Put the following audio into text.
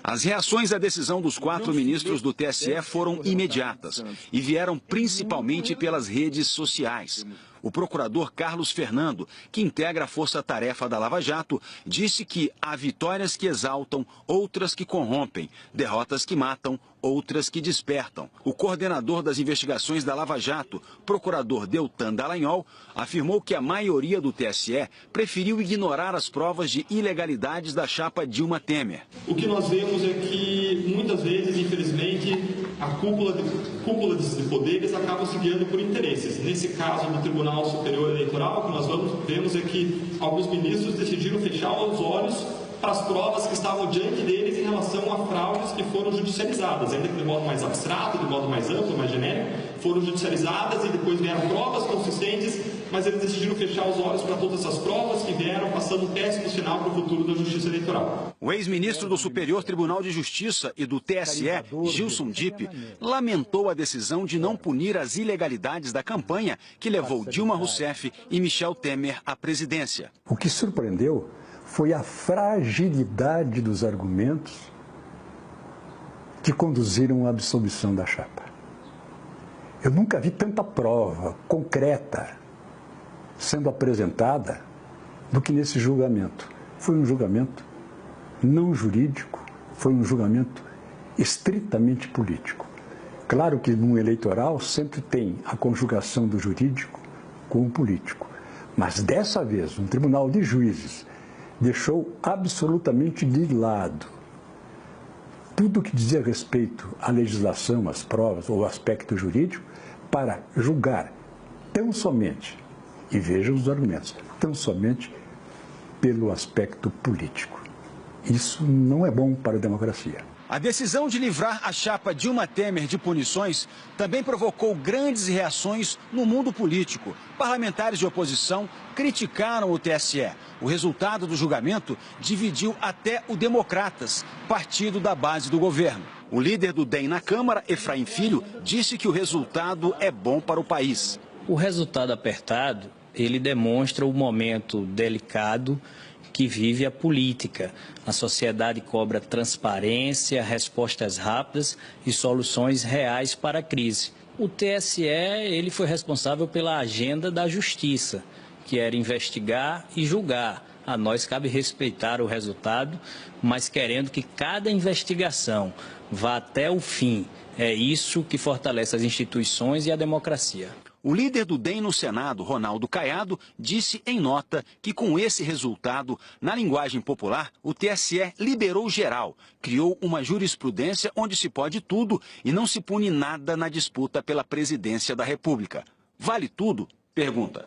As reações à decisão dos 4 ministros do TSE foram imediatas e vieram principalmente pelas redes sociais. O procurador Carlos Fernando, que integra a força-tarefa da Lava Jato, disse que há vitórias que exaltam, outras que corrompem, derrotas que matam, outras que despertam. O coordenador das investigações da Lava Jato, procurador Deltan Dallagnol, afirmou que a maioria do TSE preferiu ignorar as provas de ilegalidades da chapa Dilma Temer. O que nós vemos é que, muitas vezes, infelizmente, a cúpula de poderes acaba se guiando por interesses. Nesse caso do Tribunal Superior Eleitoral, o que nós vemos é que alguns ministros decidiram fechar os olhos para as provas que estavam diante deles em relação a fraudes que foram judicializadas, ainda que de modo mais abstrato, de modo mais amplo, mais genérico, foram judicializadas e depois vieram provas consistentes, mas eles decidiram fechar os olhos para todas essas provas que vieram passando um péssimo sinal para o futuro da Justiça Eleitoral. O ex-ministro do Superior Tribunal de Justiça e do TSE, Gilson Dipp, lamentou a decisão de não punir as ilegalidades da campanha que levou Dilma Rousseff e Michel Temer à presidência. O que surpreendeu foi a fragilidade dos argumentos que conduziram à absolvição da chapa. Eu nunca vi tanta prova concreta sendo apresentada do que nesse julgamento. Foi um julgamento não jurídico, foi um julgamento estritamente político. Claro que no eleitoral sempre tem a conjugação do jurídico com o político, mas dessa vez um tribunal de juízes deixou absolutamente de lado tudo que dizia respeito à legislação, às provas ou ao aspecto jurídico para julgar tão somente, e vejam os argumentos, tão somente pelo aspecto político. Isso não é bom para a democracia. A decisão de livrar a chapa Dilma Temer de punições também provocou grandes reações no mundo político. Parlamentares de oposição criticaram o TSE. O resultado do julgamento dividiu até o Democratas, partido da base do governo. O líder do DEM na Câmara, Efraim Filho, disse que o resultado é bom para o país. O resultado apertado, ele demonstra o momento delicado que vive a política. A sociedade cobra transparência, respostas rápidas e soluções reais para a crise. O TSE, ele foi responsável pela agenda da justiça, que era investigar e julgar. A nós cabe respeitar o resultado, mas querendo que cada investigação vá até o fim. É isso que fortalece as instituições e a democracia. O líder do DEM no Senado, Ronaldo Caiado, disse em nota que com esse resultado, na linguagem popular, o TSE liberou geral, criou uma jurisprudência onde se pode tudo e não se pune nada na disputa pela presidência da República. Vale tudo? Pergunta.